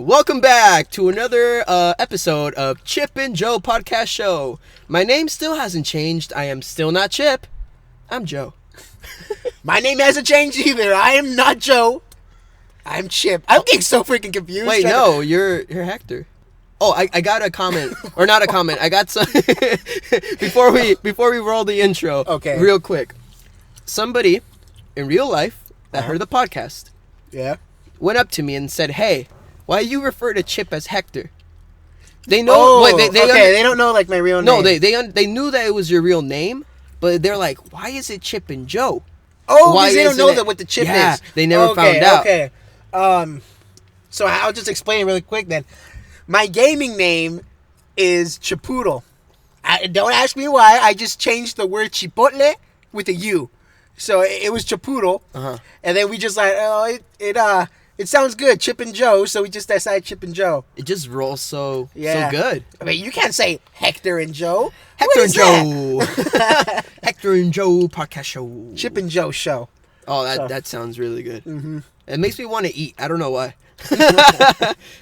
Welcome back to another episode of Chip and Joe Podcast Show. My name still hasn't changed. I am still not Chip. I'm Joe. My name hasn't changed either. I am not Joe. I'm Chip. I'm getting so freaking confused. Wait, no, you're Hector. Oh, I got a comment, or not a comment. I got some before we roll the intro. Okay. Real quick, somebody in real life that heard the podcast Yeah. went up to me and said, "Hey, why you refer to Chip as Hector?" They know. Oh, wait, they don't know like my real name. No, they knew that it was your real name, but they're like, "Why is it Chip and Joe?" Oh, Why because they don't isn't know it- that what the chip Yeah, is. they never found out. Okay. So I'll just explain really quick then. My gaming name is Chipoodle. Don't ask me why. I just changed the word chipotle with a U. So it was Chipoodle. Uh-huh. And then we just like, it sounds good, Chip and Joe. So we just decided Chip and Joe. It just rolls so Yeah. good. I mean, you can't say Hector and Joe. Hector What and is that? Joe. Hector and Joe Podcast Show. Chip and Joe show. Oh, that So- that sounds really good. Mm-hmm. It makes me want to eat. I don't know why.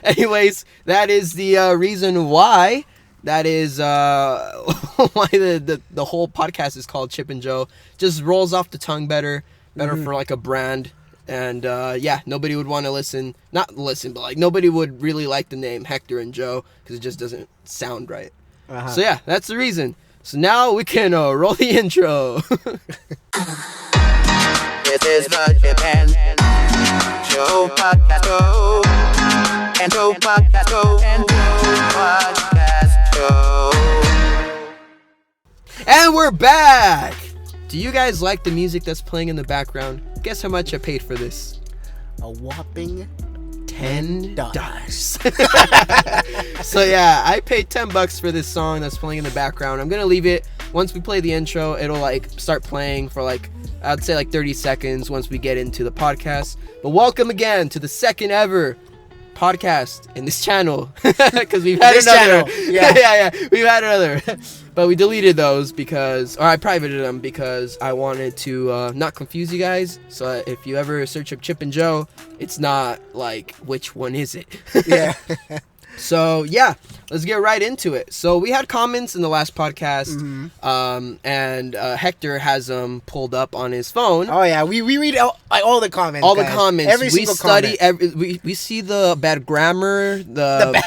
Anyways, that is the reason why. That is why the whole podcast is called Chip and Joe. Just rolls off the tongue better for like a brand. And yeah, nobody would want to not listen, but like nobody would really like the name Hector and Joe because it just doesn't sound right. Uh-huh. So yeah, that's the reason. So now we can roll the intro. This is the Chip and Joe Podcast Show. And Joe Podcast Show. And Joe Podcast Show. And we're back! Do you guys like the music that's playing in the background? Guess how much I paid for this? A whopping $10. $10. So yeah, I paid $10 for this song that's playing in the background. I'm gonna leave it. Once we play the intro, it'll like start playing for like, I'd say like 30 seconds once we get into the podcast. But welcome again to the second ever podcast in this channel. Because we've had This another. channel, yeah. yeah, we've had another. But we deleted those because, or I privated them because I wanted to not confuse you guys. So if you ever search up Chip and Joe, it's not like, which one is it? Yeah. So yeah, let's get right into it. So we had comments in the last podcast, and Hector has them pulled up on his phone. Oh yeah, we read all the comments. All the guys. comments. Every We single study comment. we see the bad grammar, the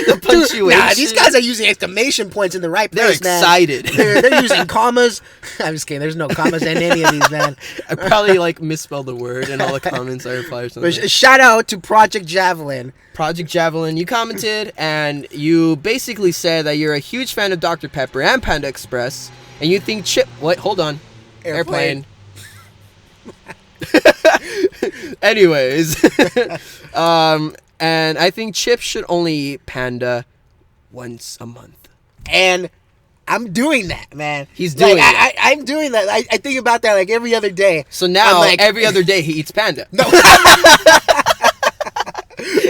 Dude, punctuation. nah, these guys are using exclamation points in the right They're place, man. excited. They're using commas. I'm just kidding. There's no commas in any of these, man. I probably like misspelled the word in all the comments I reply or something. But shout out to Project Javelin. Project Javelin, you commented and you basically said that you're a huge fan of Dr. Pepper and Panda Express, and you think Chip. Wait, hold on. Airplane. Anyways, and I think Chip should only eat Panda once a month. And I'm doing that, man. He's doing like, it. I'm doing that. I think about that like every other day. So now, I'm like, every other day he eats Panda. No.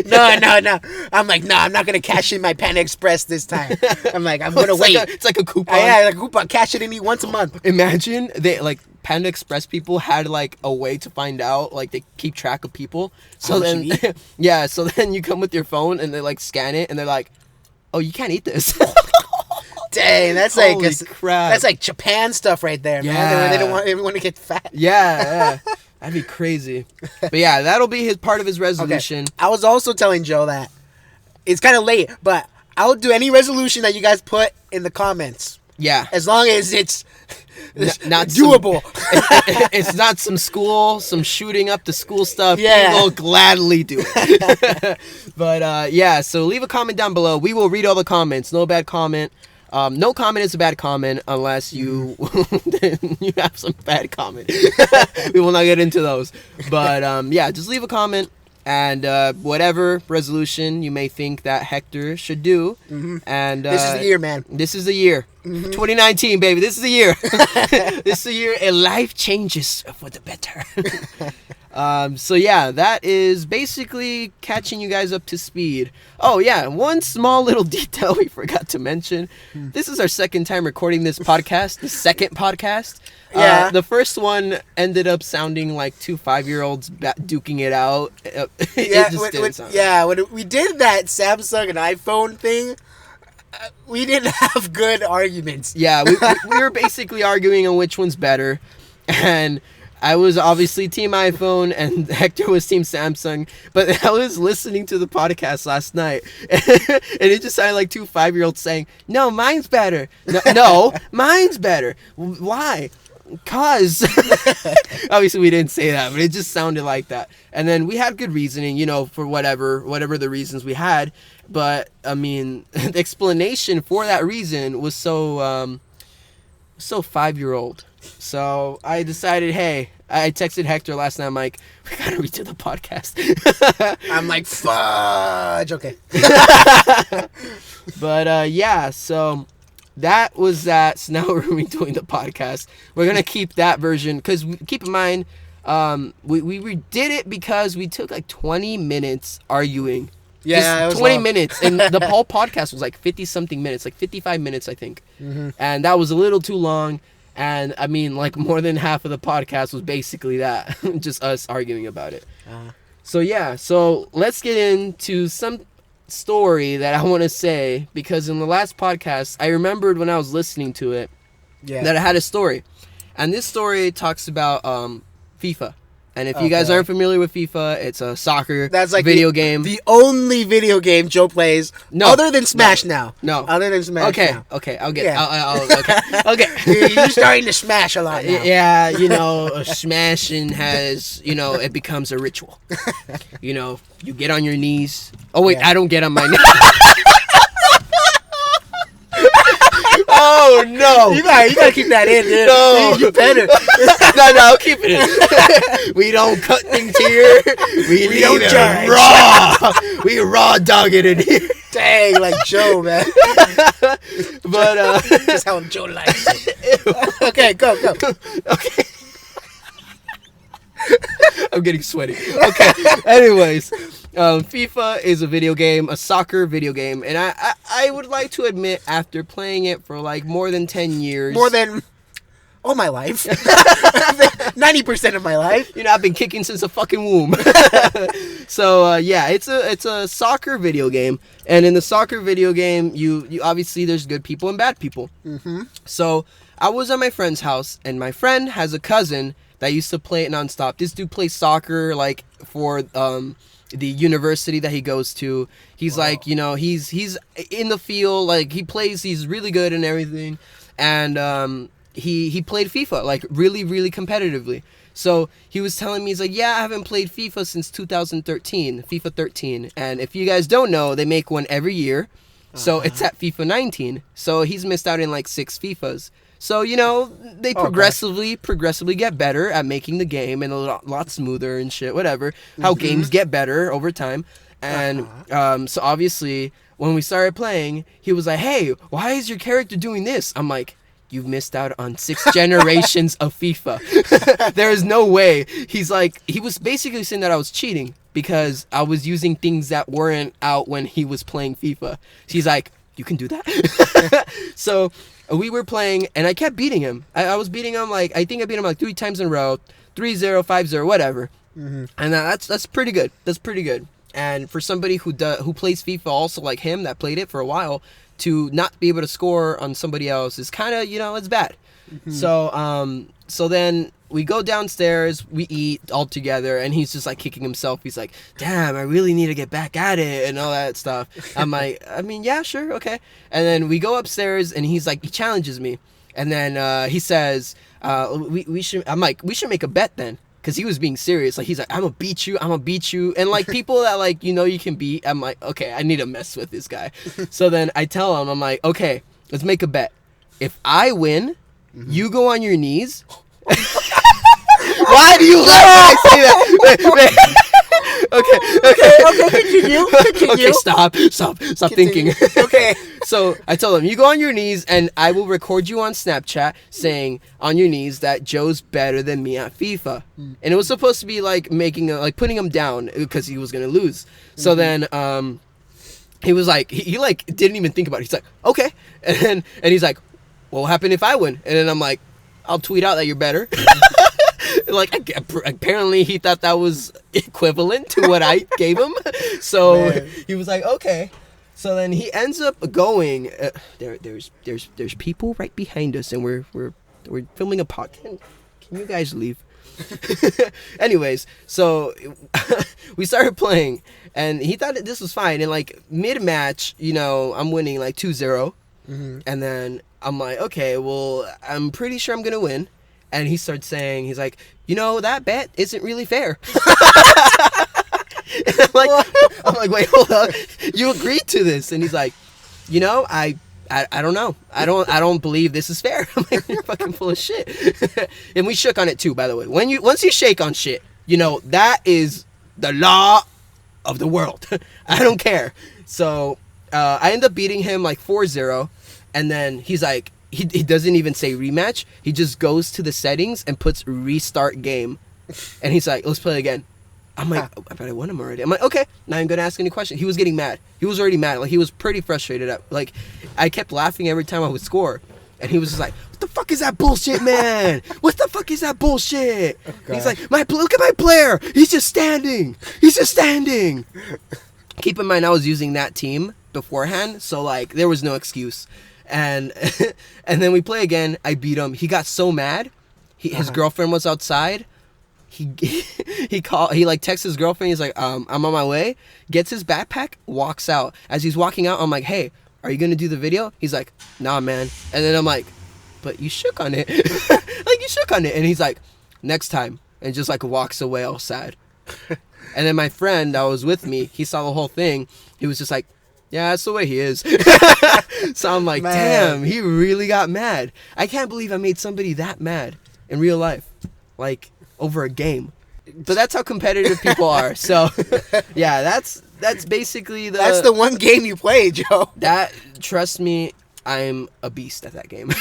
No. I'm like, no, I'm not gonna cash in my Panda Express this time. I'm like, I'm gonna wait. It's like a coupon. Yeah, like coupon. Cash it in me once a month. Imagine they like Panda Express people had like a way to find out, like they keep track of people. So How much then, you eat? yeah. So then you come with your phone and they like scan it and they're like, "Oh, you can't eat this." Dang, that's like Holy crap. that's like Japan stuff right there, man. Yeah. They don't want everyone to get fat. yeah, that'd be crazy. But yeah, that'll be his part of his resolution. I was also telling Joe that it's kind of late, but I'll do any resolution that you guys put in the comments Yeah, as long as it's not doable. it's not some shooting up the school stuff. Yeah. We will gladly do it. But yeah, so leave a comment down below. We will read all the comments. No bad comment. No comment is a bad comment unless you you have some bad comment. We will not get into those. But yeah, just leave a comment and whatever resolution you may think that Hector should do. And This is the year, man. This is the year. 2019, baby. This is the year. This is the year and life changes for the better. So yeah, that is basically catching you guys up to speed. Oh yeah, one small little detail we forgot to mention. This is our second time recording this podcast, the second podcast. Yeah. The first one ended up sounding like two 5-year-olds duking it out. It just didn't sound right. When we did that Samsung and iPhone thing, we didn't have good arguments. Yeah, we were basically arguing on which one's better, and I was obviously Team iPhone, and Hector was Team Samsung. But I was listening to the podcast last night, and it just sounded like two 5-year-olds saying, "No, mine's better. No, mine's better. Why? Cause." Obviously we didn't say that, but it just sounded like that. And then we had good reasoning, for whatever the reasons we had. But I mean, the explanation for that reason was so 5-year-old. So I decided, hey, I texted Hector last night. I'm like, we gotta redo the podcast. I'm like, fudge. Okay. But yeah, so that was that. So now we're redoing the podcast. We're gonna keep that version because keep in mind, we did it because we took like 20 minutes arguing. Yeah, just 20 minutes, and the whole podcast was like 50 something minutes, like 55 minutes, I think. Mm-hmm. And that was a little too long. And I mean, like more than half of the podcast was basically that, just us arguing about it. So yeah, so let's get into some story that I want to say, because in the last podcast, I remembered when I was listening to it that I had a story. And this story talks about FIFA. And if you guys aren't familiar with FIFA, it's a soccer video game. The only video game Joe plays, other than Smash now. No. Other than Smash now. Okay, I'll get Yeah. okay. You're starting to smash a lot now. Yeah, smashing has, it becomes a ritual. You get on your knees. Oh, wait, I don't get on my knees. Oh, no. You gotta keep that in, dude. No. You better. No, I'll keep it in. We don't cut things here. We don't leave judge. it raw. We raw dog it in here. Dang, like Joe, man. But, That's how Joe likes it. Okay, go. Okay. I'm getting sweaty. Okay. Anyways, FIFA is a video game, a soccer video game, and I would like to admit, after playing it for like more than 10 years, more than all my life, 90% of my life. I've been kicking since the fucking womb. So yeah, it's a soccer video game, and in the soccer video game, you obviously there's good people and bad people. Mm-hmm. So I was at my friend's house, and my friend has a cousin that used to play it nonstop. This dude plays soccer like for the university that he goes to. He's like, he's in the field, like he plays, he's really good and everything. And he played FIFA like really, really competitively. So he was telling me, he's like, yeah, I haven't played FIFA since 2013, FIFA 13. And if you guys don't know, they make one every year. So it's at FIFA 19. So he's missed out in like 6 FIFAs. So, they progressively get better at making the game and a lot smoother and shit, whatever. How games get better over time. And so obviously, when we started playing, he was like, hey, why is your character doing this? I'm like, you've missed out on 6 generations of FIFA. There is no way. He's like, he was basically saying that I was cheating because I was using things that weren't out when he was playing FIFA. He's like, you can do that? So we were playing, and I kept beating him. I was beating him, like, I think I beat him like 3 times in a row, 3-0, 5-0, whatever. Mm-hmm. And that's pretty good. That's pretty good. And for somebody who plays FIFA also like him, that played it for a while, to not be able to score on somebody else is kind of, it's bad. Mm-hmm. So then we go downstairs, we eat all together, and he's just like kicking himself. He's like, damn, I really need to get back at it and all that stuff. I'm like, I mean, yeah, sure, okay. And then we go upstairs, and he's like, he challenges me. And then he says, we should make a bet then. Because he was being serious. Like, he's like, I'm going to beat you. And, like, people that, like, you can beat, I'm like, okay, I need to mess with this guy. So then I tell him, I'm like, okay, let's make a bet. If I win, you go on your knees. Why do you laugh when I say that? Continue. Okay, stop thinking. Okay. So I told him, you go on your knees and I will record you on Snapchat saying on your knees that Joe's better than me at FIFA. And it was supposed to be like putting him down because he was gonna lose. So then he was like, he like didn't even think about it. He's like, okay, and he's like, what will happen if I win? And then I'm like, I'll tweet out that you're better. Like, apparently he thought that was equivalent to what I gave him. So Man. he was like, okay. So then he ends up going. There's people right behind us, and we're filming a podcast. Can you guys leave? Anyways, so we started playing, and he thought that this was fine. And like mid-match, I'm winning like 2-0, and then I'm like, okay, well, I'm pretty sure I'm gonna win. And he starts saying, he's like, that bet isn't really fair. And I'm like, wait, hold up. You agreed to this. And he's like, I don't know. I don't believe this is fair. I'm like, you're fucking full of shit. And we shook on it too, by the way. Once you shake on shit, that is the law of the world. I don't care. So I end up beating him like 4-0. And then he's like, he doesn't even say rematch. He just goes to the settings and puts restart game. And he's like, let's play it again. I'm like, but I won him already. I'm like, okay, now I'm going to ask any question. He was getting mad. He was already mad. Like, he was pretty frustrated. Like, I kept laughing every time I would score. And he was just like, what the fuck is that bullshit, man? What the fuck is that bullshit? He's like, look at my player. He's just standing. Keep in mind, I was using that team beforehand. So, like, there was no excuse. And then we play again. I beat him. He got so mad. His girlfriend was outside. He like texts his girlfriend. He's like, I'm on my way. Gets his backpack, walks out. As he's walking out, I'm like, hey, are you gonna do the video? He's like, nah, man. And then I'm like, but you shook on it. Like, you shook on it. And he's like, next time. And just like walks away all sad. And then my friend that was with me, he saw the whole thing. He was just like, yeah, that's the way he is. So I'm like, damn, he really got mad. I can't believe I made somebody that mad in real life, like over a game. But that's how competitive people are. So yeah, that's basically That's the one game you play, Joe. That, trust me, I'm a beast at that game.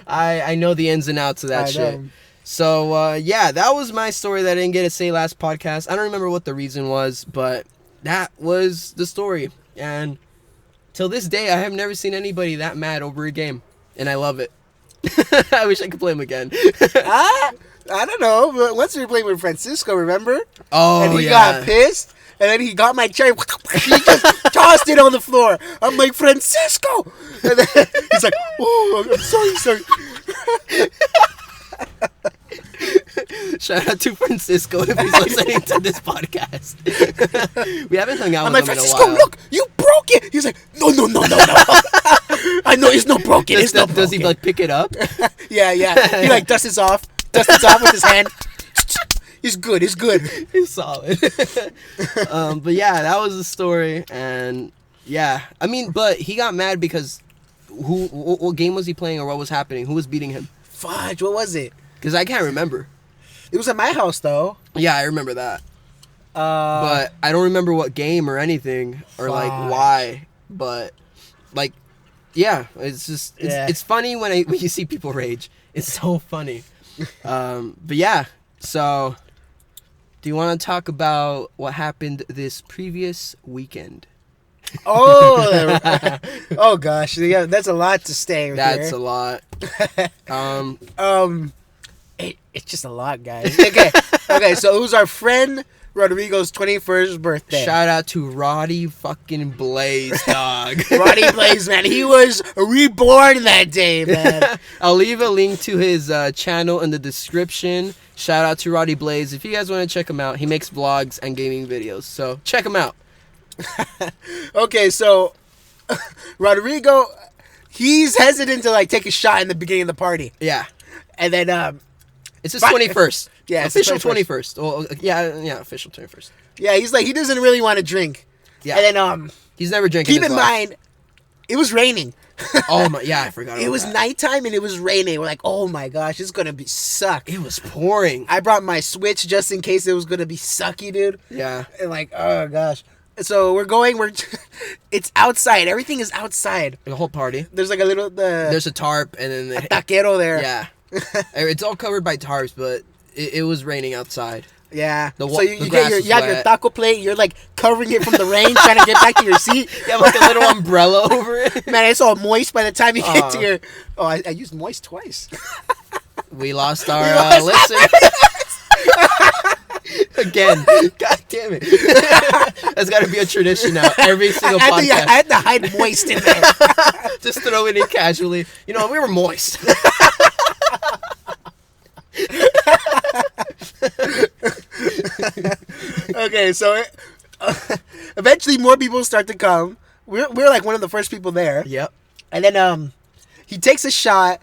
I know the ins and outs of that shit. So yeah, that was my story that I didn't get to say last podcast. I don't remember what the reason was, but that was the story. And till this day, I have never seen anybody that mad over a game. And I love it. I wish I could play him again. I don't know. But once we were playing with Francisco, remember? Oh, and he yeah. got pissed. And then he got my chair. He just tossed it on the floor. I'm like, Francisco! And then he's like, oh, I'm sorry. Shout out to Francisco if he's listening to this podcast. We haven't hung out I'm with like, him in a Francisco, while. look, you broke it. He's like, no. I know it's not broken. Does he like pick it up? Yeah. He like dusts it off with his hand. It's good. He's solid. But yeah, that was the story. And yeah, I mean, but he got mad because what game was he playing or what was happening? Who was beating him? Fudge, what was it? Because I can't remember. It was at my house, though. Yeah, I remember that. But I don't remember what game or anything or like why. But like, yeah, it's just it's funny when you see people rage. It's so funny. But yeah, so do you want to talk about what happened this previous weekend? Oh gosh, yeah, that's a lot to stay. That's a lot. It's just a lot, guys. Okay. So it was our friend Rodrigo's 21st birthday. Shout out to Roddy fucking Blaze, dog. Roddy Blaze, man. He was reborn that day, man. I'll leave a link to his channel in the description. Shout out to Roddy Blaze. If you guys want to check him out, he makes vlogs and gaming videos. So check him out. Okay, so Rodrigo, he's hesitant to like take a shot in the beginning of the party. Yeah. And then it's his 21st. Yeah, official 21st. Well, yeah, official 21st. Yeah, he's like, he doesn't really want to drink. Yeah. And then he's never drinking. Keep in mind, it was raining. Oh my, yeah, I forgot. It about was that. nighttime and it was raining. We're like, oh my gosh, it's gonna be suck. It was pouring. I brought my Switch just in case it was gonna be sucky, dude. Yeah. And like, oh gosh. So we're going. It's outside. Everything is outside. The whole party. There's like a little There's a tarp, and then taquero there. yeah, it's all covered by tarps, but it was raining outside. Yeah. The So you grass get is you have your wet. taco plate. You're like covering it from the rain, trying to get back to your seat. You have like a little umbrella over it. Man, it's all moist by the time you get to Aw. your. Oh, I used moist twice. We lost our lost- listen. Again, god damn it! That's got to be a tradition now. Every single I podcast, had to hide moist in there. just throw it in casually. You know, we were moist. Okay, so eventually more people start to come. We're like one of the first people there, Yep. and then he takes a shot.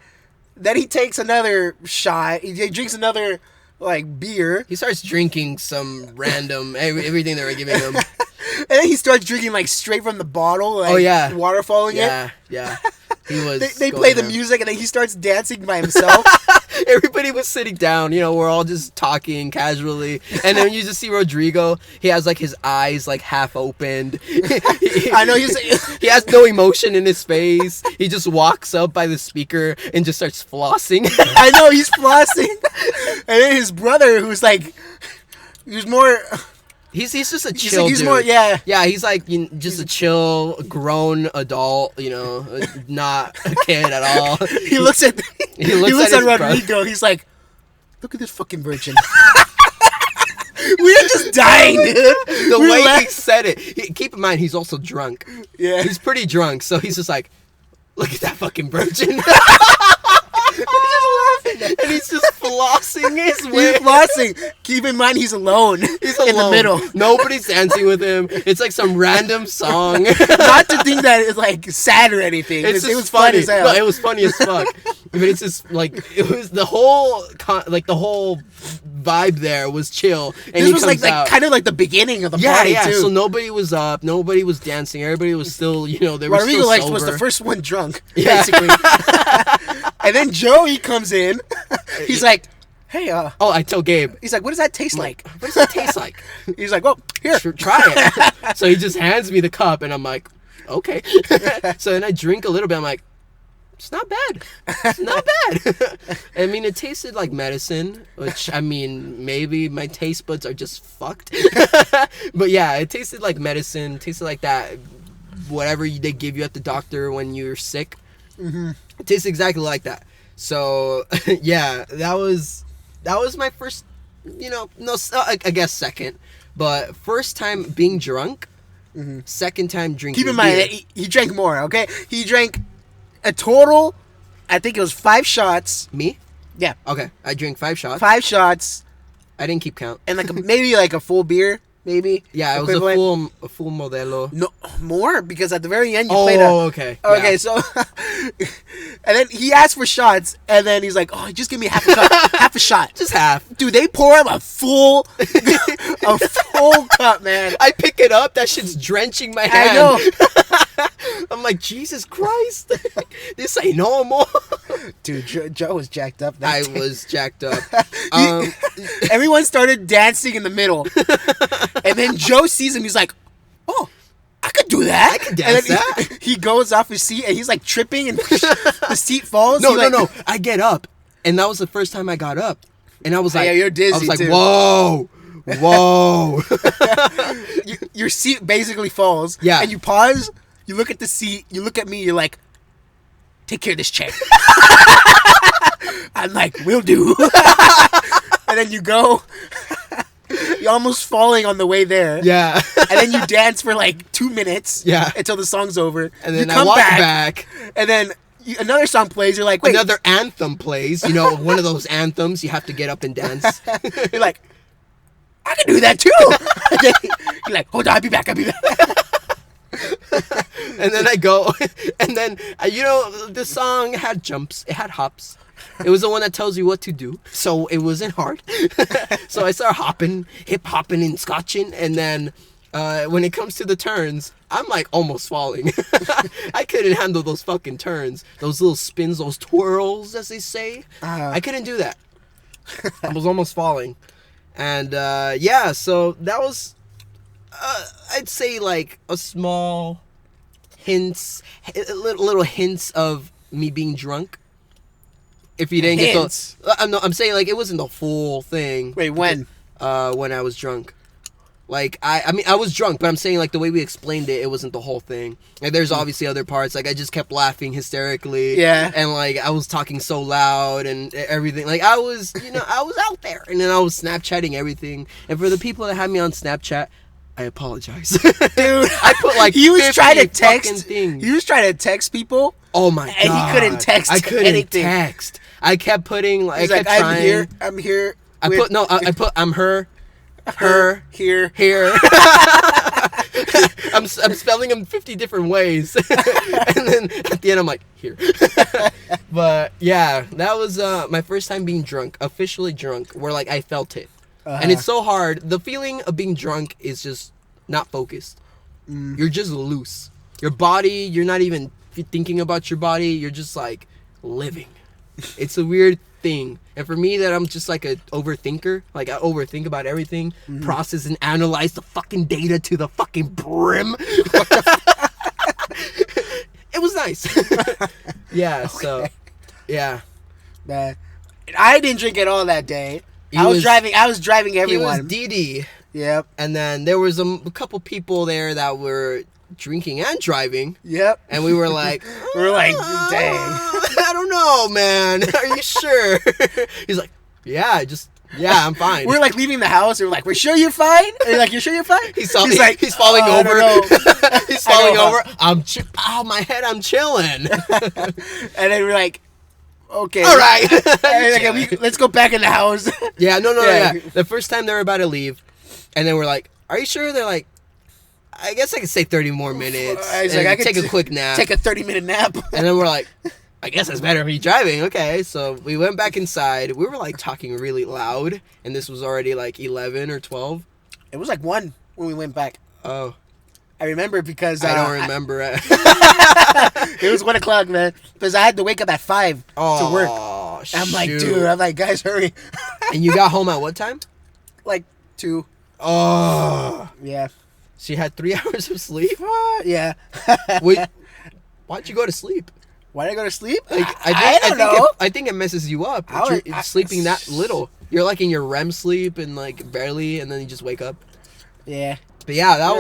Then he takes another shot. He drinks another like beer, He starts drinking some random everything they were giving him. and then he starts drinking like straight from the bottle. Like, Oh, yeah. water falling in. Yeah, yeah. He was. They going play the ham. music, and then he starts dancing by himself. Everybody was sitting down, you know, we're all just talking casually. And then you just see Rodrigo, he has like his eyes like half opened. I know He has no emotion in his face. He just walks up by the speaker and just starts flossing. I know he's flossing, and then his brother, who's like, who's more. He's just a chill He's dude. more, yeah. Yeah, he's like just a chill, grown adult, you know, not a kid at all. He looks at He looks at at his Rodrigo. He's like, "Look at this fucking virgin." We're just dying, dude. The We're way la- he said it. Keep in mind, he's also drunk. Yeah. He's pretty drunk, so he's just like, look at that fucking virgin. And he's just flossing his way. He's flossing. Keep in mind, he's alone. He's in the alone. middle. Nobody's dancing with him. It's like some random song. Not to think that it's like sad or anything. It's It just was fun as hell. No, it was funny as fuck. But it's just like it was the whole the whole vibe there was chill. And This he was comes like out. kind of like the beginning of the Yeah, party yeah. too. So nobody was up. Nobody was dancing. Everybody was still, you know, they were Rodrigo still like sober. was the first one drunk, Yeah. basically. And then Joey comes in. He's like, "Hey, Oh, I tell Gabe. he's like, what does that taste like?" What does that taste like? He's like, "Oh, here." Try it. So he just hands me the cup, and I'm like, okay. So then I drink a little bit. I'm like, it's not bad. It's not bad. I mean, it tasted like medicine, which, I mean, maybe my taste buds are just fucked. But yeah, it tasted like medicine. It tasted like that, whatever they give you at the doctor when you're sick. Mm-hmm. It tastes exactly like that. So yeah, that was my first, you know, no, I guess second, but first time being drunk, second time drinking. Keep in mind beer. that he drank more. Okay, he drank a total. I think it was 5 shots. Me? Yeah, Okay, I drank 5 shots. 5 shots, I didn't keep count. and like maybe like a full beer, maybe. Yeah, it was equivalent. a full Modelo. No more, because at the very end you Oh, played a. okay. Okay, Yeah. so and then he asked for shots, and then he's like, "Oh, just give me half a cup, half a shot." Just half. Dude, they pour him a full cup, man. I pick it up. That shit's drenching my I hand. know, I'm like, Jesus Christ, this ain't normal. dude. Joe was jacked up. I That day. was jacked up. Everyone started dancing in the middle, and then Joe sees him. He's like, "Oh, I could do that. I could dance and then he goes off his seat, and he's like tripping, and the seat falls. No, He, no, like- no. I get up, and that was the first time I got up, and I was like, yeah, you're dizzy, I was like, too. whoa, whoa. Your seat basically falls. Yeah. And you pause. You look at the seat. You look at me. You're like, "Take care of this chair." I'm like, "Will do." And then you go. You're almost falling on the way there. Yeah. And then you dance for like 2 minutes. Yeah. Until the song's over. And then you I come walk back, back. and then another song plays. You're like, "Wait." Another anthem plays. You know, one of those anthems you have to get up and dance. You're like, "I can do that too." And then you're like, "Hold on, I'll be back. I'll be back." And then I go, and then you know, the song had jumps. It had hops. It was the one that tells you what to do, so it wasn't hard. So I started hopping, hip hopping and scotching, and then when it comes to the turns, I'm like almost falling. I couldn't handle those fucking turns, those little spins, those twirls, as they say. I couldn't do that. I was almost falling, and yeah, so that was, I'd say like a small little hints of me being drunk. If you didn't Hints? get the, I'm saying like it wasn't the full thing. Wait, when? When I was drunk. Like, I mean, I was drunk, but I'm saying, like, the way we explained it, it wasn't the whole thing. Like, there's obviously other parts. Like, I just kept laughing hysterically. Yeah. And, like, I was talking so loud and everything. Like, I was, I was out there. And then I was Snapchatting everything. And for the people that had me on Snapchat, I apologize. Dude, I put, like, he was 50 trying to fucking text. things. He was trying to text people. Oh, my God. And he couldn't text I couldn't anything. text. I kept putting, like, He's I like, kept trying. I'm here. I put, I'm her. Here. I'm spelling them 50 different ways. And then at the end, I'm like, here. But yeah, that was my first time being drunk, officially drunk, where like I felt it. And it's so hard. The feeling of being drunk is just not focused. You're just loose. Your body, you're not even thinking about your body. You're just like living. It's a weird thing. And for me, that I'm just like a overthinker. Like I overthink about everything, process and analyze the fucking data to the fucking brim. It was nice. Yeah. Okay. So, yeah. Man, I didn't drink at all that day. I was driving everyone. He was Didi. Yep. And then there was a couple people there that were drinking and driving. Yep. And we were like, dang. I don't know, man. Are you sure? He's like, yeah, I'm fine. We're like leaving the house. And we're like, we're sure you're fine? Are you like, you're sure you're fine? He's like, he's falling over. He's falling over. My head, I'm chilling. And then we're like, okay. All right. Let's go back in the house. Yeah, no. The first time they were about to leave, and then we're like, are you sure? They're like, I guess I could stay 30 more minutes. He's and like, I could take a quick nap. Take a 30-minute nap. And then we're like, I guess it's better me driving. Okay, so we went back inside. We were like talking really loud, and this was already like 11 or 12. It was like 1 when we went back. Oh. I remember because... I don't remember it. It was 1 o'clock, man. Because I had to wake up at 5 to work. I'm like, dude, I'm like, guys, hurry. And you got home at what time? Like 2. Oh. Yeah. She had 3 hours of sleep? Yeah. Wait, why'd you go to sleep? Why did I go to sleep? Like, I don't know. I think it messes you up. Sleeping that little. You're like in your REM sleep and like barely, and then you just wake up. Yeah. But yeah, that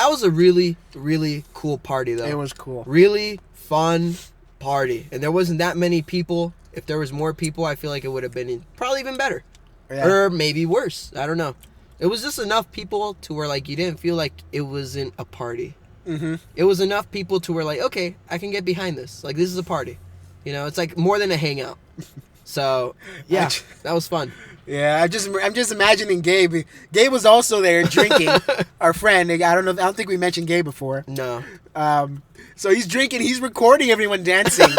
was a really, really cool party though. It was cool. Really fun party. And there wasn't that many people. If there was more people, I feel like it would have been probably even better. Yeah. Or maybe worse. I don't know. It was just enough people to where like you didn't feel like it wasn't a party. Mm-hmm. It was enough people to where like, okay, I can get behind this. Like, this is a party. You know, it's like more than a hangout. So yeah, that was fun. Yeah, I'm just imagining Gabe. Gabe was also there drinking. Our friend. I don't think we mentioned Gabe before. No. So he's drinking. He's recording everyone dancing.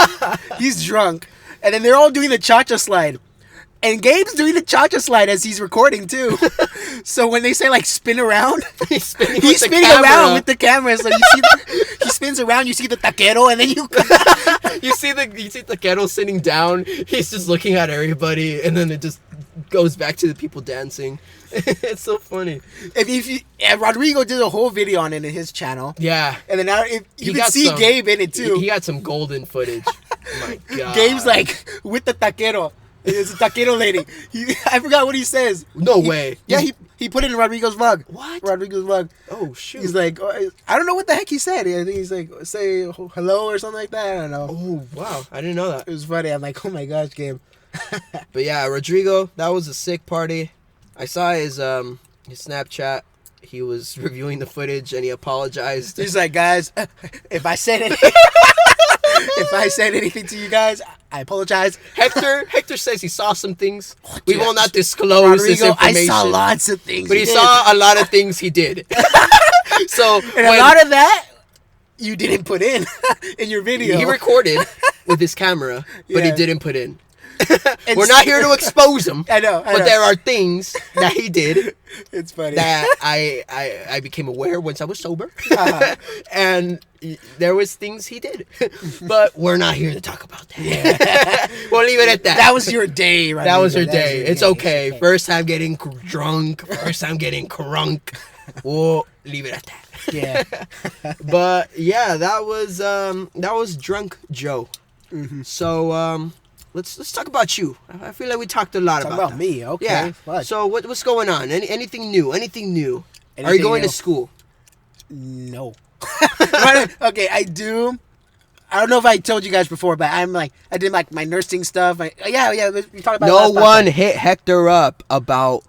He's drunk, and then they're all doing the cha-cha slide. And Gabe's doing the cha-cha slide as he's recording too. So when they say like spin around, he's spinning around with the camera. So you see, he spins around. You see the taquero, and then you see the taquero sitting down. He's just looking at everybody, and then it just goes back to the people dancing. It's so funny. Rodrigo did a whole video on it in his channel. Yeah, and then now you can see Gabe in it too. He got some golden footage. Oh my God. Gabe's like with the taquero. It's a taquero lady. I forgot what he says. No way. Yeah, he put it in Rodrigo's vlog. What? Rodrigo's vlog. Oh, shoot. He's like, I don't know what the heck he said. I think he's like, say hello or something like that. I don't know. Oh, wow. I didn't know that. It was funny. I'm like, oh my gosh, Gabe. But yeah, Rodrigo, that was a sick party. I saw his Snapchat. He was reviewing the footage and he apologized. He's like, guys, if I said anything to you guys, I apologize. Hector says he saw some things. We will not disclose Rodrigo, this information. I saw lots of things. But he saw a lot of things he did. So and a lot of that you didn't put in your video. He recorded with his camera, but he didn't put in. We're not here to expose him. I know. But there are things that he did It's funny. that I became aware once I was sober. Uh-huh. And there was things he did. But we're not here to talk about that. We'll leave it at that. That was your day, right? That was Nico. her day. your It's day. okay. First time getting drunk. First time getting crunk. We'll leave it at that. Yeah. But yeah, that was Drunk Joe. Mm-hmm. So let's talk about you. I feel like we talked a lot Talk about about that. me. Okay. Yeah. Fuck. So what's going on? Anything new? Anything new? Are you Anything going new? to school? No. Okay, I do. I don't know if I told you guys before, but I did my nursing stuff. Yeah. We talked about it No last one podcast. hit Hector up about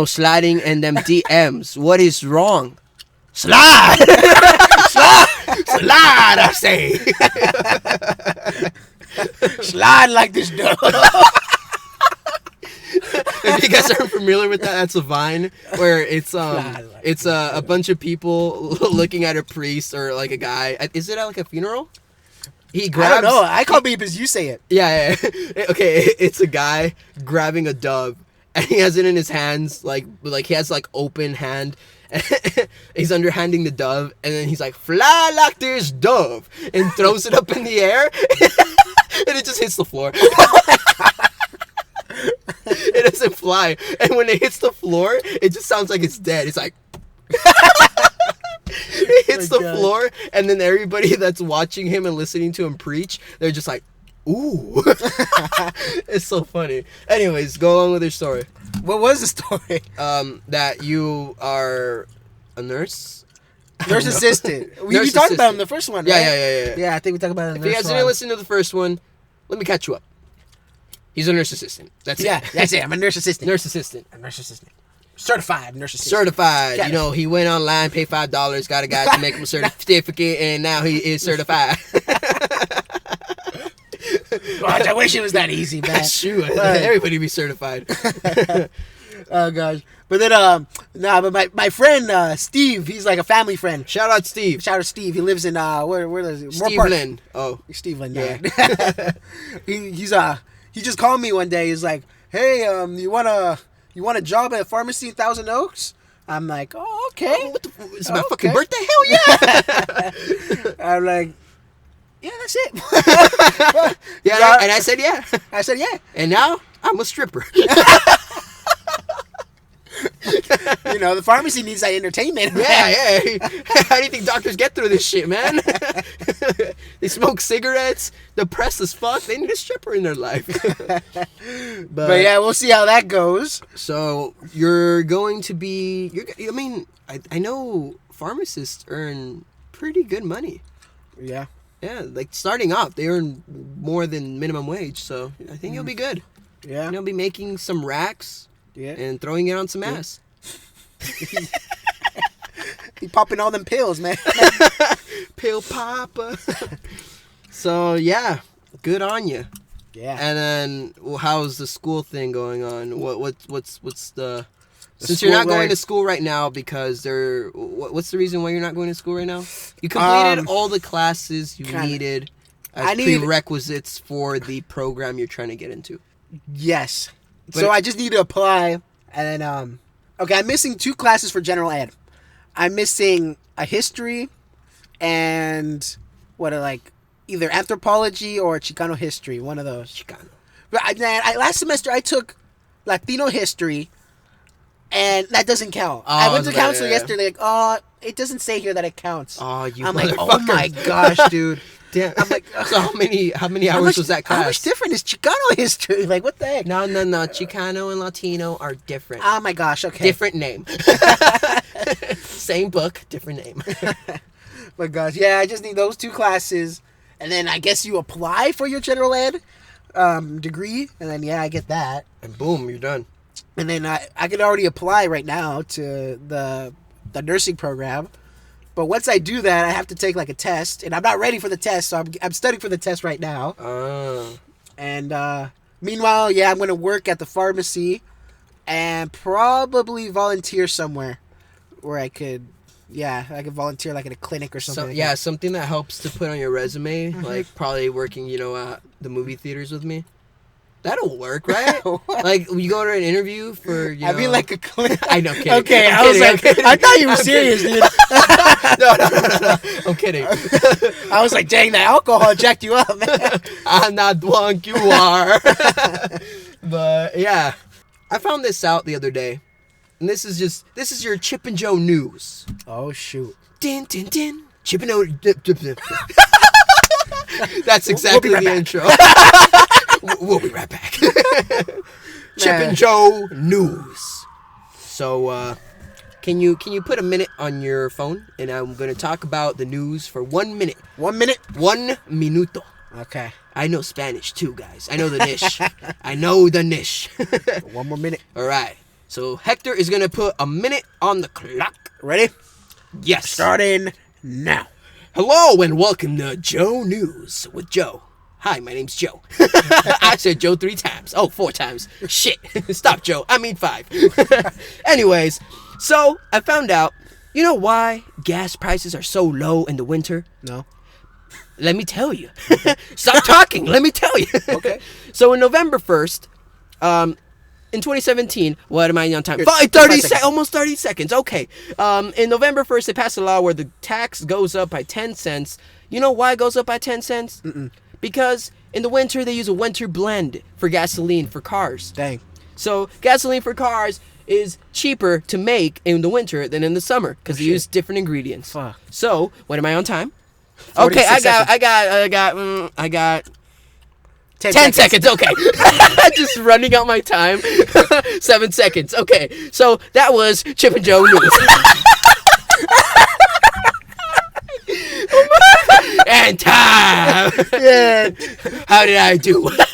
sliding in them DMs. What is wrong? Slide, slide. I say. Slide like this dog. If you guys aren't familiar with that, that's a Vine where it's Like it's a bunch of people looking at a priest or like a guy. Is it at like a funeral? He I grabs. don't know. I call beep as you say it. Yeah. Okay, it's a guy grabbing a dove, and he has it in his hands, like he has like open hand. He's underhanding the dove, and then he's like, "Fly like this dove," and throws it up in the air, and it just hits the floor. It doesn't fly, and when it hits the floor, it just sounds like it's dead. It's like. It hits Oh the my God. floor, and then everybody that's watching him and listening to him preach, they're just like, ooh. It's so funny. Anyways, go on with your story. What was the story? That you are a nurse? Nurse assistant. We Nurse talked about it in assistant. the first one, Yeah, right? yeah. Yeah, I think we talked about it in If the you first guys one. didn't listen to the first one, let me catch you up. He's a nurse assistant. That's Yeah, it. that's it. I'm a nurse assistant. Nurse assistant. A nurse assistant. Certified nurse assistant. Certified. Yeah. You know, he went online, paid $5, got a guy to make him a certificate, and now he is certified. Gosh, I wish it was that easy, man. Shoot, Right. everybody be certified. Oh gosh. But then but my friend Steve, he's like a family friend. Shout out Steve. Shout out to Steve. He lives in where is it? Moore Steve Park. Lynn. Oh, Steve Lynn, Yeah. yeah. He just called me one day. He's like, "Hey, you want a job at a pharmacy in Thousand Oaks?" I'm like, "Oh, okay." what the? It's my Okay. fucking birthday. Hell yeah! I'm like, "Yeah, that's it." Yeah, and I said yeah. I said, "Yeah." And now I'm a stripper. You know, the pharmacy needs that entertainment. Yeah. How do you think doctors get through this shit, man? They smoke cigarettes. Depressed as fuck. They need a stripper in their life. But yeah, we'll see how that goes. So you're going to be. I mean, I know pharmacists earn pretty good money. Yeah. Yeah, like starting off, they earn more than minimum wage. So I think you'll be good. Yeah. You'll be making some racks Yeah. and throwing it on some ass. He popping all them pills, man. Pill popper. So yeah, good on you. Yeah. And then, well, how's the school thing going on? What's the? The Since you're not school going life. to school right now because what's the reason why you're not going to school right now? You completed all the classes you kinda. needed as I need- prerequisites for the program you're trying to get into. Yes. But So I just need to apply, and then okay, I'm missing 2 classes for general ed. I'm missing a history, and either anthropology or Chicano history, one of those. Chicano. But last semester I took Latino history, and that doesn't count. I went to it's bad, counselor yeah. yesterday, like, oh, it doesn't say here that it counts. Oh, you I'm like, oh motherfuckers. my gosh, dude. Damn. I'm like, So how many hours was that How much class? different is Chicano history? Like, what the heck? No. Chicano and Latino are different. Oh my gosh, okay. Different name. Same book, different name. But gosh, yeah, I just need those 2 classes, and then I guess you apply for your general ed degree, and then I get that, And boom, you're done. and then I could already apply right now to the nursing program. But once I do that, I have to take like a test, and I'm not ready for the test, so I'm studying for the test right now. And meanwhile, I'm going to work at the pharmacy and probably volunteer somewhere where I could volunteer like at a clinic or something. So like yeah, that. something that helps to put on your resume, Mm-hmm. like probably working, at the movie theaters with me. That'll work, right? Like, you go to an interview for, you know... I mean, like a clip. I know, kidding. Okay, I'm I was kidding, like, I'm kidding. I thought you were I'm serious, kidding. dude. No. I'm kidding. I was like, dang, that alcohol jacked you up, man. I'm not drunk, you are. But, yeah. I found this out the other day. And this is your Chip and Joe news. Oh, shoot. Din, din, din. Chip and Joe... That's exactly We'll be the right intro. We'll be right back. Chip Man. and Joe news. So, can you put a minute on your phone? And I'm going to talk about the news for 1 minute. 1 minute? 1 minuto. Okay. I know Spanish too, guys. I know the niche. I know the niche. 1 more minute. All right. So Hector is going to put a minute on the clock. Ready? Yes. Starting now. Hello and welcome to Joe News with Joe. Hi, my name's Joe. I said Joe 3 times. Oh, 4 times. Shit. Stop, Joe. I mean 5. Anyways, so I found out, you know why gas prices are so low in the winter? No. Let me tell you. Stop talking. Let me tell you. Okay. So in November 1st, in 2017, what am I on time? Good. 30 seconds. almost 30 seconds. Okay. In November 1st, they passed a law where the tax goes up by 10 cents. You know why it goes up by 10 cents? Because in the winter, they use a winter blend for gasoline for cars. Dang. So gasoline for cars is cheaper to make in the winter than in the summer because they use different ingredients. Fuck. So, when am I on time? 46 Okay, seconds. I got 10 10 seconds. Okay. Just running out my time. 7 seconds. Okay. So that was Chip and Joe News. And time. Yeah. How did I do? I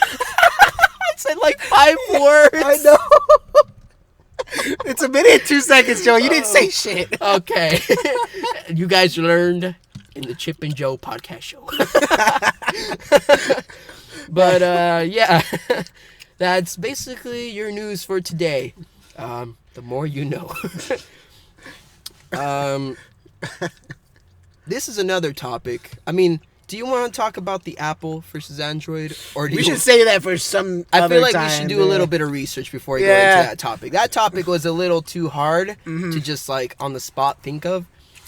said like 5 words. I know. It's a minute and 2 seconds, Joe. You didn't say shit. Okay. You guys learned in the Chip and Joe podcast show. But yeah, that's basically your news for today. The more you know. This is another topic. I mean, do you want to talk about the Apple versus Android, or do We you? should save that for some I other feel like time. we should do a little bit of research before we go Yeah. into that topic. That topic was a little too hard to just like on the spot think of.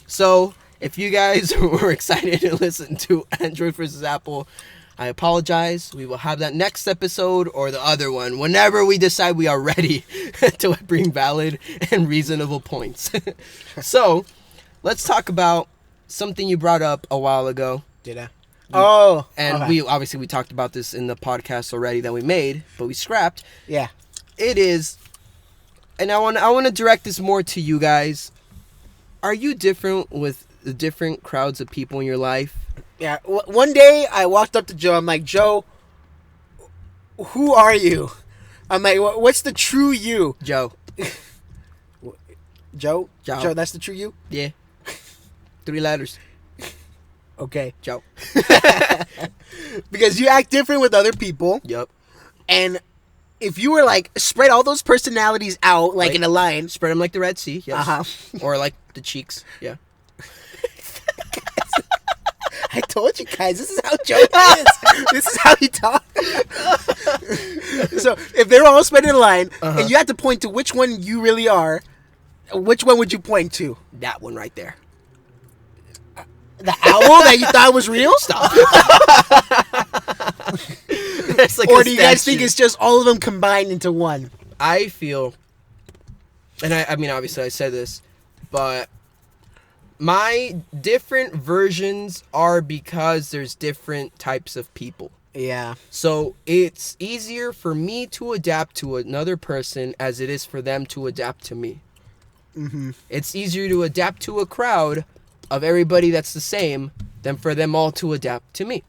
So if you guys were excited to listen to Android versus Apple, I apologize. We will have that next episode or the other one whenever we decide we are ready to bring valid and reasonable points. So let's talk about something you brought up a while ago. Did I? Oh. And okay. we talked about this in the podcast already that we made, but we scrapped. Yeah. It is, and I want to direct this more to you guys. Are you different with the different crowds of people in your life? Yeah. One day I walked up to Joe. I'm like, Joe, who are you? I'm like, what's the true you? Joe. Joe? Joe. Joe, that's the true you? Yeah. 3 letters. Okay. Joe. Because you act different with other people. Yep. And if you were like, spread all those personalities out, like Right. in a line. Spread them like the Red Sea. Yes. Uh-huh. Or like the cheeks. Yeah. I told you guys, this is how Joe is. This is how he talks. So if they were all spread in a line, and you had to point to which one you really are, which one would you point to? That one right there. The owl that you thought was real? Stop. That's like Or a do you guys statue. think it's just all of them combined into one? I feel, and I mean, obviously I said this, but my different versions are because there's different types of people. Yeah. So it's easier for me to adapt to another person as it is for them to adapt to me. Mm-hmm. It's easier to adapt to a crowd of everybody that's the same than for them all to adapt to me.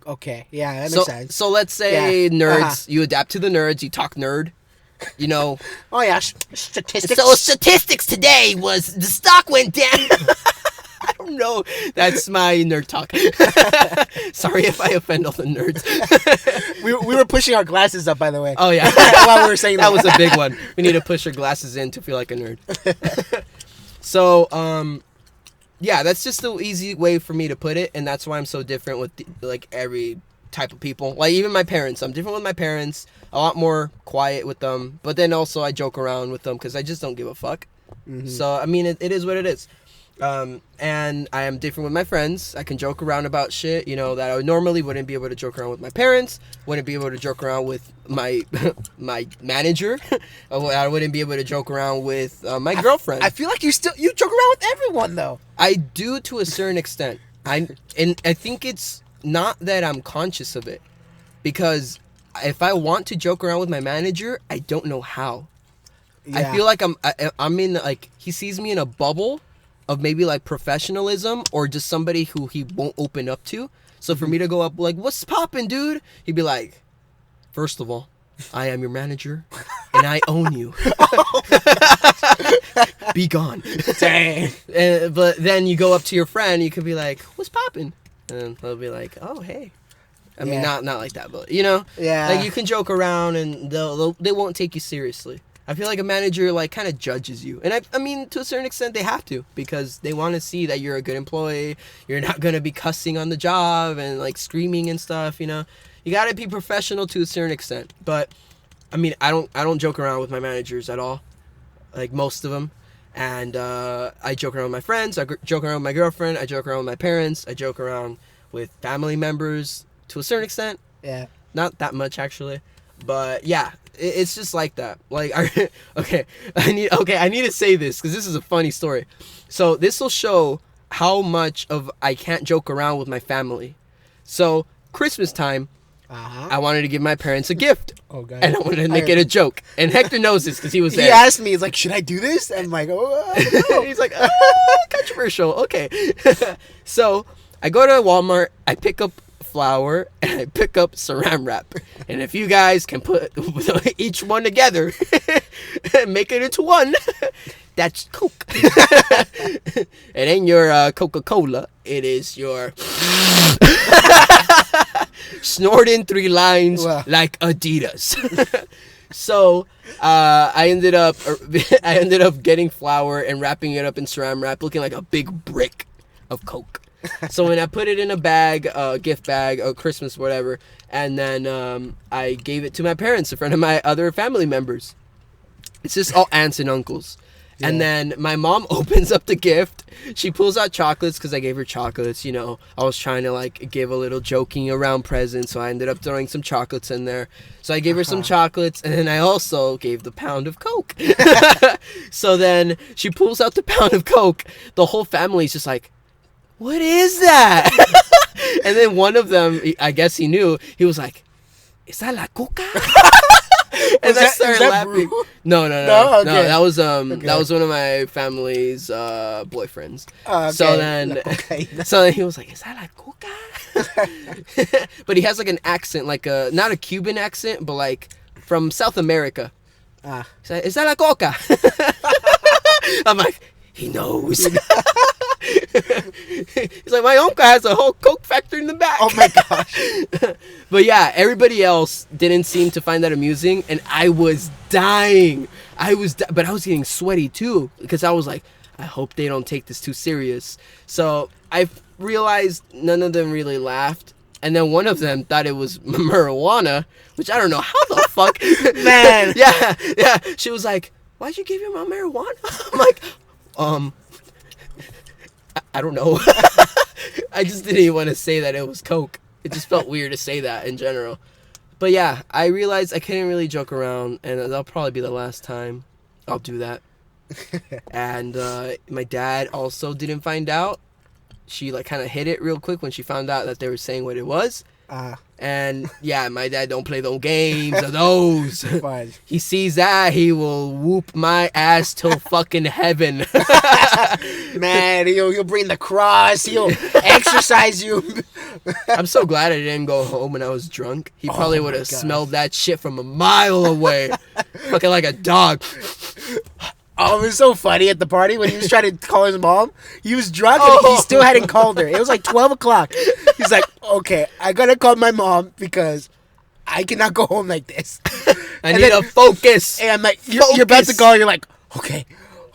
Okay. Yeah, that makes sense. So let's say Yeah. nerds, Uh-huh. you adapt to the nerds, you talk nerd, you know. Oh, yeah. Statistics. So statistics today was the stock went down. I don't know. That's my nerd talk. Sorry if I offend all the nerds. we were pushing our glasses up, by the way. Oh yeah. While we were saying that was a big one. We need to push our glasses in to feel like a nerd. So, yeah, that's just the easy way for me to put it, and that's why I'm so different with like every type of people. Like even my parents, I'm different with my parents. A lot more quiet with them, but then also I joke around with them because I just don't give a fuck. So I mean, it is what it is. And I am different with my friends. I can joke around about shit, you know, that I normally wouldn't be able to joke around with my parents, wouldn't be able to joke around with my my manager, I wouldn't be able to joke around with my girlfriend. I feel like you joke around with everyone though. I do to a certain extent. I think it's not that I'm conscious of it, because if I want to joke around with my manager, I don't know how. Yeah. I feel like I'm in, like, he sees me in a bubble of maybe like professionalism or just somebody who he won't open up to. So for me to go up like, "What's poppin', dude?" He'd be like, "First of all, I am your manager and I own you. Be gone." Dang. But then you go up to your friend, you could be like, "What's poppin'?" And they'll be like, "Oh, hey." I mean, Yeah. not like that, but you know, Yeah. like you can joke around and they won't take you seriously. I feel like a manager like kind of judges you, and I mean to a certain extent they have to, because they want to see that you're a good employee. You're not gonna be cussing on the job and like screaming and stuff. You know, you gotta be professional to a certain extent. But I mean, I don't joke around with my managers at all, like most of them. And I joke around with my friends. I joke around with my girlfriend. I joke around with my parents. I joke around with family members to a certain extent. Yeah. Not that much actually, but yeah, it's just like that. Like, I need to say this because this is a funny story. So this will show how much of I can't joke around with my family. So Christmas time, I wanted to give my parents a gift. Oh god. And I wanted to make it a joke. And Hector knows this because he was there. He asked me, he's like, "Should I do this?" And I'm like, "Oh, I don't know." He's like, controversial. Okay. So I go to Walmart. I pick up flour and I pick up saran wrap. And if you guys can put each one together and make it into one, that's Coke. It ain't your Coca-Cola. It is your snorting 3 lines Wow. like Adidas. So I ended up getting flour and wrapping it up in saran wrap, looking like a big brick of Coke. So when I put it in a bag, a gift bag, a Christmas, whatever, and then I gave it to my parents in front of my other family members. It's just all aunts and uncles. Yeah. And then my mom opens up the gift. She pulls out chocolates because I gave her chocolates. You know, I was trying to like give a little joking around present, so I ended up throwing some chocolates in there. So I gave her some chocolates, and then I also gave the pound of Coke. So then she pulls out the pound of Coke. The whole family's just like, "What is that?" And then one of them, I guess he knew, he was like, "Is that la coca?" And I started laughing. Brew? No, No? Okay. that was that was one of my family's boyfriends. Okay. So then, Okay. so then he was like, "Is that la coca?" But he has like an accent, like a not a Cuban accent, but like from South America. Ah. He's like, "Is that la coca?" I'm like, he knows. He's like, "My uncle has a whole Coke factory in the back." Oh my gosh. But yeah, everybody else didn't seem to find that amusing, and I was dying. But I was getting sweaty too, because I was like, I hope they don't take this too serious. So I realized none of them really laughed, and then one of them thought it was marijuana, which I don't know how the fuck. Man. Yeah. She was like, "Why'd you give your mom marijuana?" I'm like, I don't know. I just didn't even want to say that it was Coke. It just felt weird to say that in general. But yeah, I realized I couldn't really joke around, and that'll probably be the last time I'll do that. And my dad also didn't find out. She like kind of hid it real quick when she found out that they were saying what it was. And yeah, my dad don't play those games or those. Fine. He sees that, he will whoop my ass till fucking heaven. Man, he'll bring the cross. He'll exercise you. I'm so glad I didn't go home when I was drunk. He probably Oh would my have God. smelled that shit from a mile away. Fucking like a dog. Oh, it was so funny at the party when he was trying to call his mom. He was drunk and he still hadn't called her. It was like 12 o'clock. He's like, "Okay, I gotta call my mom because I cannot go home like this." I And need then- to focus. And I'm like, you're about to Focus. call. You're like, "Okay,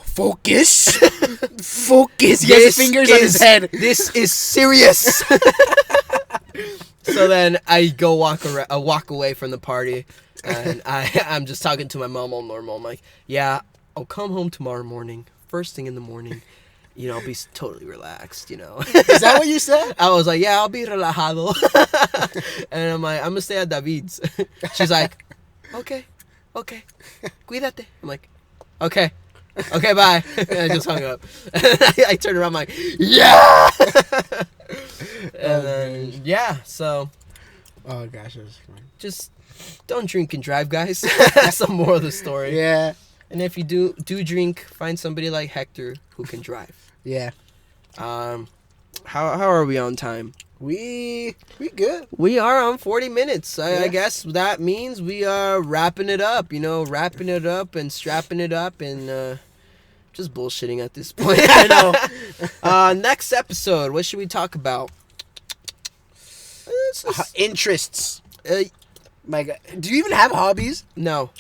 focus. Focus." He has his fingers on his head. This is serious. So then I go walk away from the party, and I'm just talking to my mom all normal. I'm like, yeah, I'll come home tomorrow morning, first thing in the morning. You know, I'll be totally relaxed, you know. Is that what you said? I was like, yeah, I'll be relajado. And I'm like, I'm gonna stay at David's. She's like, okay, cuídate. I'm like, okay, bye. And I just hung up. I turned around, I'm like, yeah. And then, yeah, so Oh gosh, that was fun. just don't drink and drive, guys. That's the moral of the story. Yeah, And if you do drink, find somebody like Hector who can drive. yeah. How are we on time? We good. We are on 40 minutes. I Yeah. guess that means we are wrapping it up, wrapping it up and strapping it up and just bullshitting at this point. I know. Next episode, what should we talk about? Interests. Uh, My God, do you even have hobbies? no.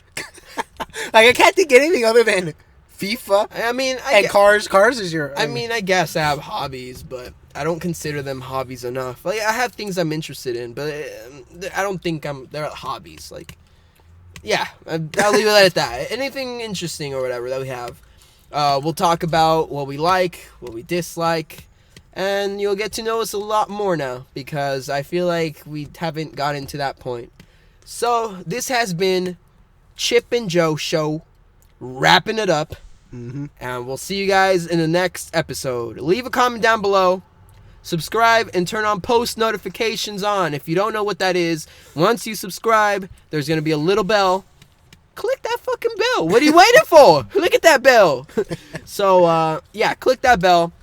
Like I can't think of anything other than FIFA I mean, and cars. Cars is your. I mean, I guess I have hobbies, but I don't consider them hobbies enough. Like, I have things I'm interested in, but I don't think they're hobbies. Like, yeah, I'll leave it at that. Anything interesting or whatever that we have, we'll talk about what we like, what we dislike, and you'll get to know us a lot more now because I feel like we haven't gotten to that point. So, this has been Chip and Joe Show, wrapping it up. And we'll see you guys in the next episode. Leave a comment down below. Subscribe and turn on post notifications on. If you don't know what that is, once you subscribe, there's going to be a little bell. Click that fucking bell. What are you waiting for? Look at that bell. So, yeah, click that bell.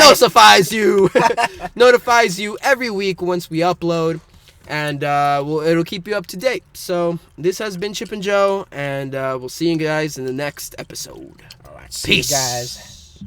Notifies you. Notifies you every week once we upload. And it'll keep you up to date. So this has been Chip and Joe, and we'll see you guys in the next episode. All right, Peace, guys.